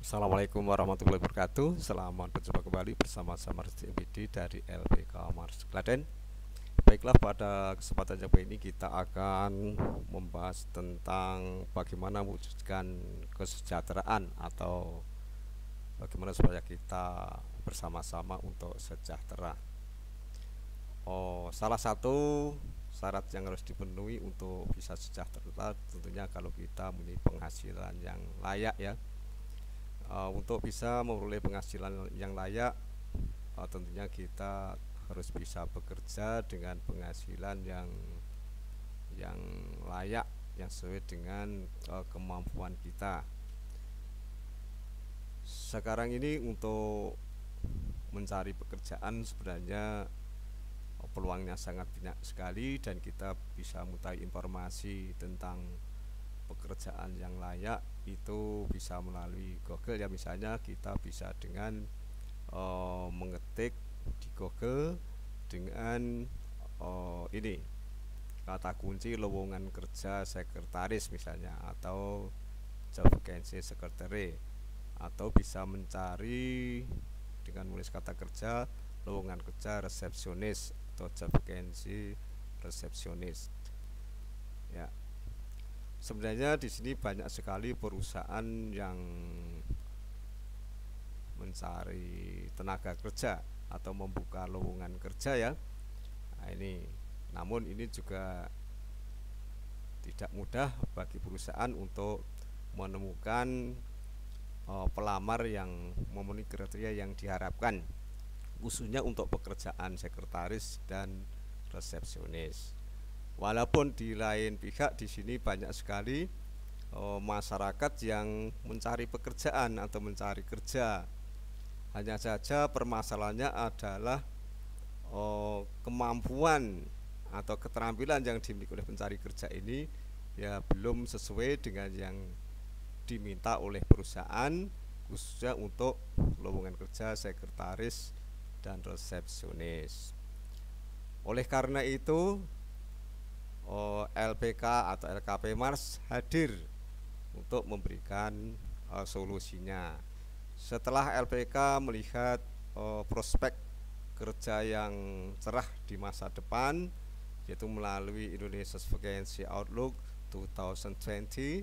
Assalamualaikum warahmatullahi wabarakatuh. Selamat berjumpa kembali bersama saya Rizky MPD dari LPK Mars Klaten. Baiklah, pada kesempatan yang ini kita akan membahas tentang bagaimana mewujudkan kesejahteraan atau bagaimana supaya kita bersama-sama untuk sejahtera. Salah satu syarat yang harus dipenuhi untuk bisa sejahtera tentunya kalau kita mempunyai penghasilan yang layak ya. Untuk bisa memperoleh penghasilan yang layak, tentunya kita harus bisa bekerja dengan penghasilan yang layak, yang sesuai dengan kemampuan kita. Sekarang ini untuk mencari pekerjaan sebenarnya peluangnya sangat banyak sekali, dan kita bisa mengetahui informasi tentang pekerjaan yang layak itu bisa melalui Google ya. Misalnya kita bisa dengan mengetik di Google dengan ini kata kunci lowongan kerja sekretaris misalnya, atau job vacancy secretary, atau bisa mencari dengan menulis kata kerja lowongan kerja resepsionis atau job vacancy resepsionis ya. Sebenarnya di sini banyak sekali perusahaan yang mencari tenaga kerja atau membuka lowongan kerja ya. Nah, namun ini juga tidak mudah bagi perusahaan untuk menemukan pelamar yang memenuhi kriteria yang diharapkan, khususnya untuk pekerjaan sekretaris dan resepsionis. Walaupun di lain pihak di sini banyak sekali masyarakat yang mencari pekerjaan atau mencari kerja. Hanya saja permasalahannya adalah kemampuan atau keterampilan yang dimiliki oleh pencari kerja ini ya belum sesuai dengan yang diminta oleh perusahaan, khususnya untuk lowongan kerja sekretaris dan resepsionis. Oleh karena itu LPK atau LKP Mars hadir untuk memberikan solusinya. Setelah LPK melihat prospek kerja yang cerah di masa depan, yaitu melalui Indonesia's Vacancy Outlook 2020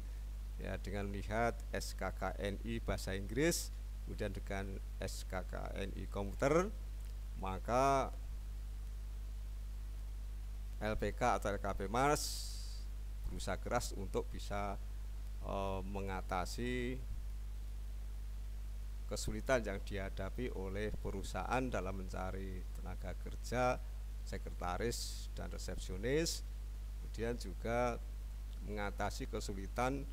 ya, dengan melihat SKKNI bahasa Inggris kemudian dengan SKKNI komputer, maka LPK atau LKP Mars berusaha keras untuk bisa mengatasi kesulitan yang dihadapi oleh perusahaan dalam mencari tenaga kerja sekretaris dan resepsionis, kemudian juga mengatasi kesulitan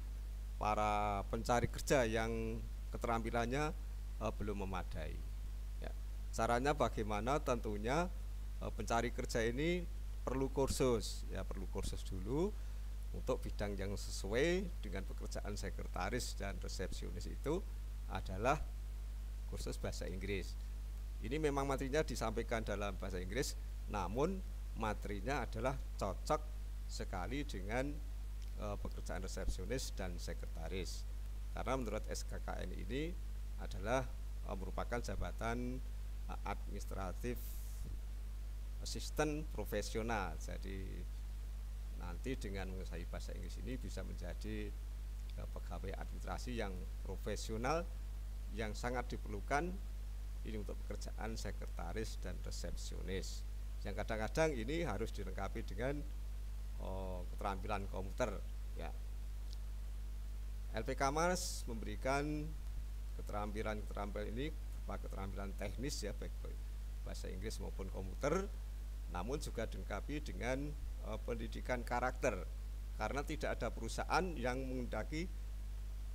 para pencari kerja yang keterampilannya belum memadai ya. Caranya bagaimana? Tentunya pencari kerja ini perlu kursus ya, perlu kursus dulu untuk bidang yang sesuai dengan pekerjaan sekretaris dan resepsionis. Itu adalah kursus bahasa Inggris. Ini memang materinya disampaikan dalam bahasa Inggris, namun materinya adalah cocok sekali dengan pekerjaan resepsionis dan sekretaris, karena menurut SKKN ini adalah merupakan jabatan administratif asisten profesional. Jadi nanti dengan menguasai bahasa Inggris ini bisa menjadi pegawai administrasi yang profesional, yang sangat diperlukan ini untuk pekerjaan sekretaris dan resepsionis, yang kadang-kadang ini harus dilengkapi dengan keterampilan komputer ya. LPK Mars memberikan keterampilan ini berupa keterampilan teknis ya, baik bahasa Inggris maupun komputer, namun juga dilengkapi dengan pendidikan karakter, karena tidak ada perusahaan yang menghendaki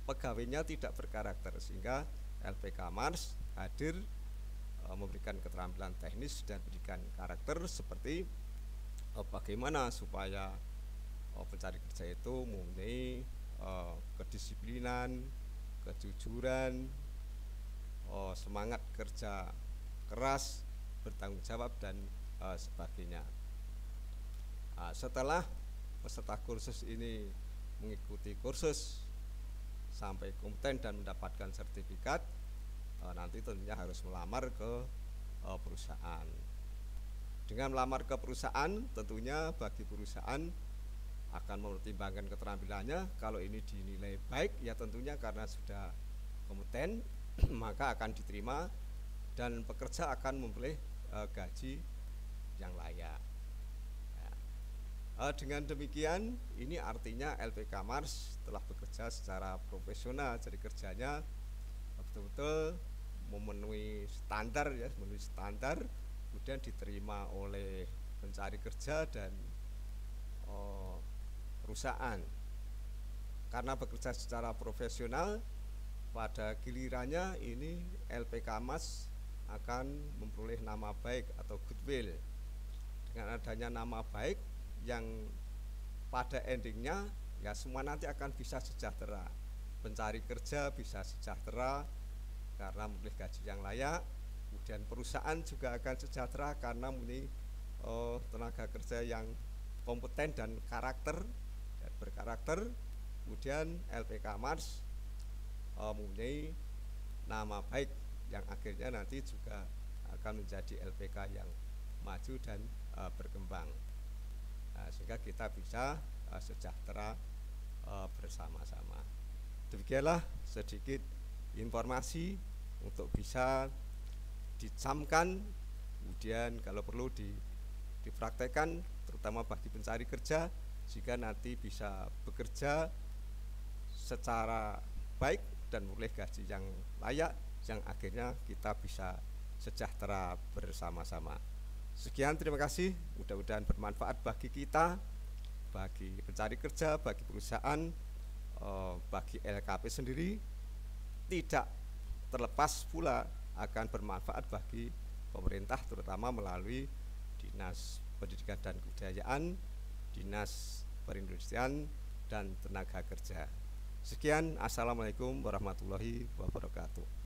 pegawainya tidak berkarakter, sehingga LPK Mars hadir memberikan keterampilan teknis dan pendidikan karakter seperti bagaimana supaya pencari kerja itu mempunyai kedisiplinan, kejujuran, semangat kerja keras, bertanggung jawab, dan sebagainya. Setelah peserta kursus ini mengikuti kursus sampai kompeten dan mendapatkan sertifikat, nanti tentunya harus melamar ke perusahaan. Dengan melamar ke perusahaan, tentunya bagi perusahaan akan mempertimbangkan keterampilannya. Kalau ini dinilai baik, ya tentunya karena sudah kompeten maka akan diterima dan pekerja akan memperoleh gaji yang layak. Dengan demikian, ini artinya LPK Mars telah bekerja secara profesional, jadi kerjanya betul-betul memenuhi standar, ya, memenuhi standar, kemudian diterima oleh pencari kerja dan perusahaan. Karena bekerja secara profesional, pada gilirannya ini LPK Mars akan memperoleh nama baik atau goodwill. Dengan adanya nama baik yang pada endingnya ya semua nanti akan bisa sejahtera. Pencari kerja bisa sejahtera karena memilih gaji yang layak, kemudian perusahaan juga akan sejahtera karena memilih tenaga kerja yang kompeten dan berkarakter. Kemudian LPK Mars mempunyai nama baik yang akhirnya nanti juga akan menjadi LPK yang maju dan berkembang, sehingga kita bisa sejahtera bersama-sama. Demikianlah sedikit informasi untuk bisa dicamkan, kemudian kalau perlu dipraktekkan, terutama bagi pencari kerja, jika nanti bisa bekerja secara baik dan memperoleh gaji yang layak, yang akhirnya kita bisa sejahtera bersama-sama. Sekian, terima kasih, mudah-mudahan bermanfaat bagi kita, bagi pencari kerja, bagi perusahaan, bagi LKP sendiri, tidak terlepas pula akan bermanfaat bagi pemerintah, terutama melalui Dinas Pendidikan dan Kebudayaan, Dinas Perindustrian dan Tenaga Kerja. Sekian, assalamualaikum warahmatullahi wabarakatuh.